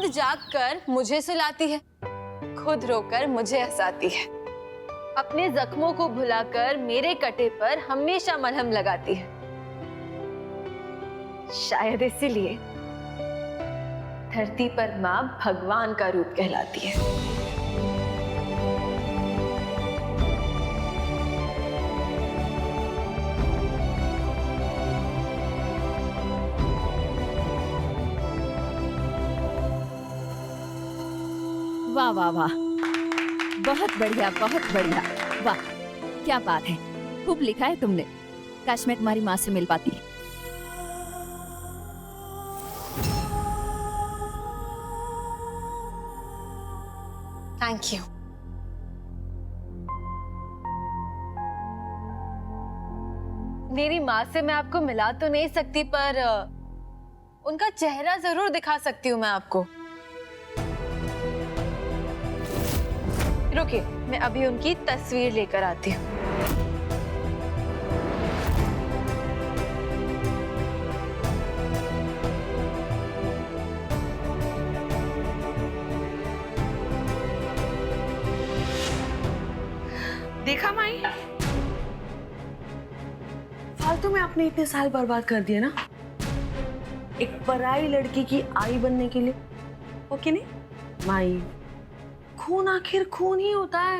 खुद जागकर मुझे सुलाती है, खुद रोकर मुझे हंसाती है, अपने जख्मों को भुलाकर मेरे कटे पर हमेशा मलहम लगाती है। शायद इसीलिए धरती पर माँ भगवान का रूप कहलाती है। वाह वाह वाह, बहुत बढ़िया बहुत बढ़िया, वाह क्या बात है, खूब लिखा है तुमने। काश मैं तुम्हारी माँ से मिल पाती। Thank you. मेरी माँ से मैं आपको मिला तो नहीं सकती, पर उनका चेहरा जरूर दिखा सकती हूँ मैं आपको। रुकिए, मैं अभी उनकी तस्वीर लेकर आती हूँ। देखा माई, फालतू में आपने इतने साल बर्बाद कर दिए ना एक पराई लड़की की आई बनने के लिए, हो कि नहीं माई? खून आखिर खून ही होता है।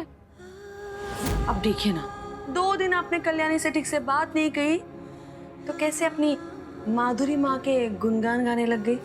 अब देखिए ना, 2 दिन आपने कल्याणी से ठीक से बात नहीं कही तो कैसे अपनी माधुरी माँ के गुणगान गाने लग गई।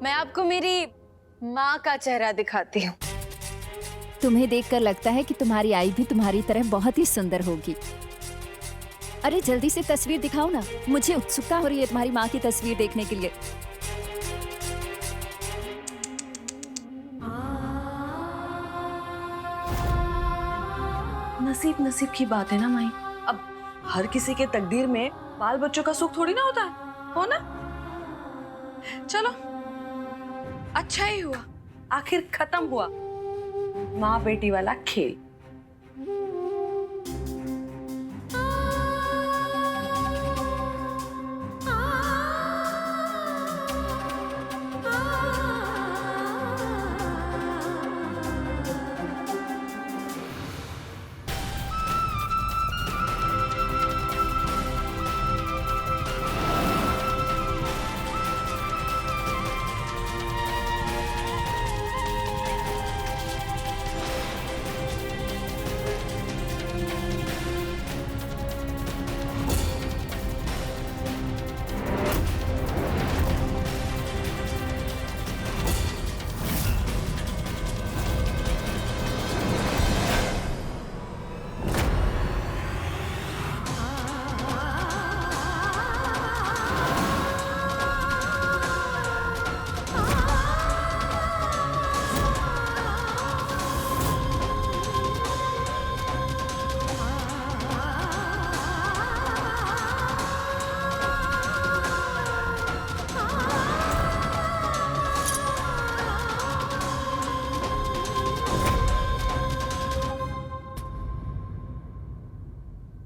मैं आपको मेरी माँ का चेहरा दिखाती हूँ। तुम्हें देखकर लगता है कि तुम्हारी आई भी तुम्हारी तरह बहुत ही सुंदर होगी। अरे जल्दी से तस्वीर दिखाओ ना, मुझे उत्सुकता हो रही है तुम्हारी माँ की तस्वीर देखने के लिए। नसीब नसीब की बात है ना माई। अब हर किसी के तकदीर में बाल बच्चों का सुख थोड़ी ना होता है, हो ना? चलो अच्छा ही हुआ, आखिर खत्म हुआ माँ बेटी वाला खेल।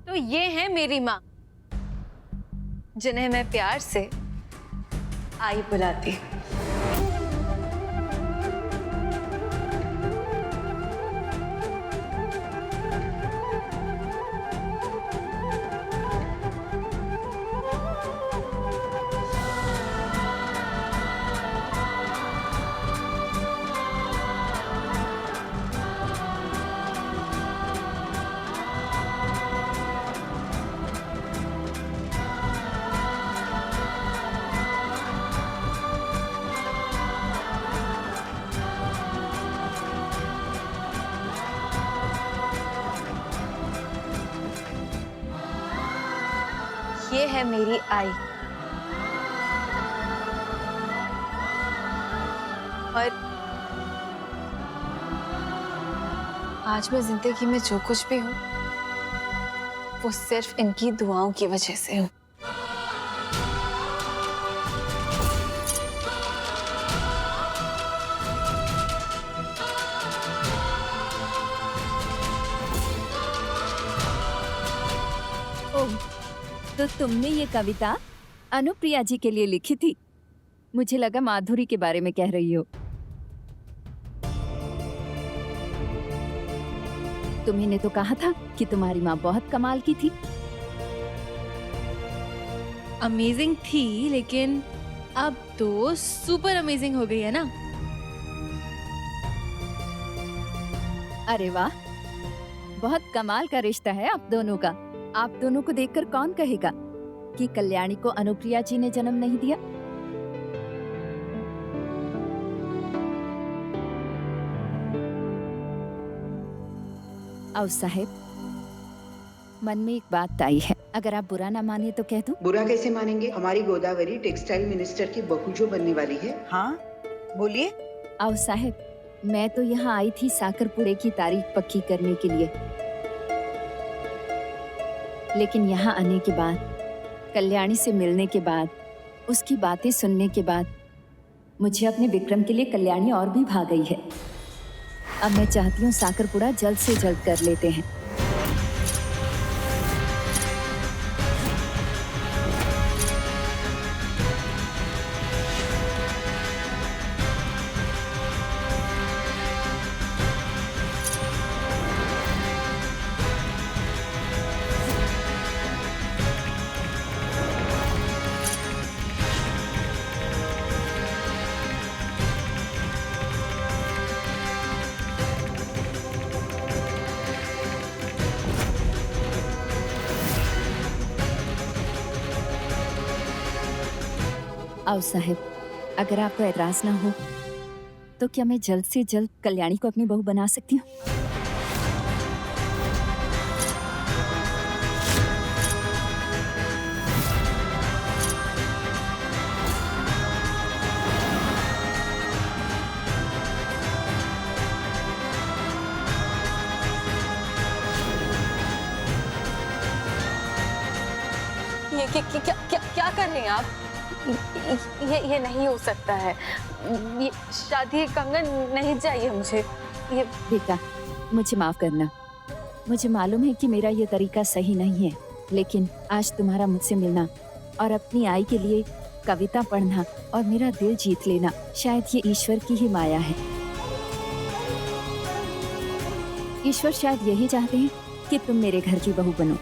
तो ये है मेरी माँ, जिन्हें मैं प्यार से आई बुलाती हूँ। ये है मेरी आई, और आज मैं जिंदगी में जो कुछ भी हूँ वो सिर्फ इनकी दुआओं की वजह से हूँ। ओह, तो तुमने ये कविता अनुप्रिया जी के लिए लिखी थी? मुझे लगा माधुरी के बारे में कह रही हो। तुम्ही ने तो कहा था कि तुम्हारी माँ बहुत कमाल की थी। अमेजिंग थी, लेकिन अब तो सुपर अमेजिंग हो गई है ना। अरे वाह, बहुत कमाल का रिश्ता है आप दोनों का। आप दोनों को देखकर कौन कहेगा कि कल्याणी को अनुप्रिया जी ने जन्म नहीं दिया? आओ साहेब, मन में एक बात आई है, अगर आप बुरा ना माने तो कह दूं? बुरा कैसे मानेंगे? हमारी गोदावरी टेक्सटाइल मिनिस्टर की बहू जो बनने वाली है। हाँ बोलिए। आओ साहेब, मैं तो यहाँ आई थी साकर पुड़े की तारीख पक्की करने के लिए, लेकिन यहाँ आने के बाद, कल्याणी से मिलने के बाद, उसकी बातें सुनने के बाद मुझे अपने विक्रम के लिए कल्याणी और भी भा गई है। अब मैं चाहती हूँ साकर पुड़ा जल्द से जल्द कर लेते हैं। आओ साहब, अगर आपको एतराज ना हो तो क्या मैं जल्द से जल्द कल्याणी को अपनी बहू बना सकती हूँ? ये क्या कर रहे हैं आप? ये नहीं हो सकता है। ये शादी कंगन नहीं चाहिए मुझे। ये बेटा, मुझे माफ करना। मुझे मालूम है कि मेरा ये तरीका सही नहीं है, लेकिन आज तुम्हारा मुझसे मिलना और अपनी आई के लिए कविता पढ़ना और मेरा दिल जीत लेना, शायद ये ईश्वर की ही माया है। ईश्वर शायद यही चाहते हैं कि तुम मेरे घर की बहू बनो।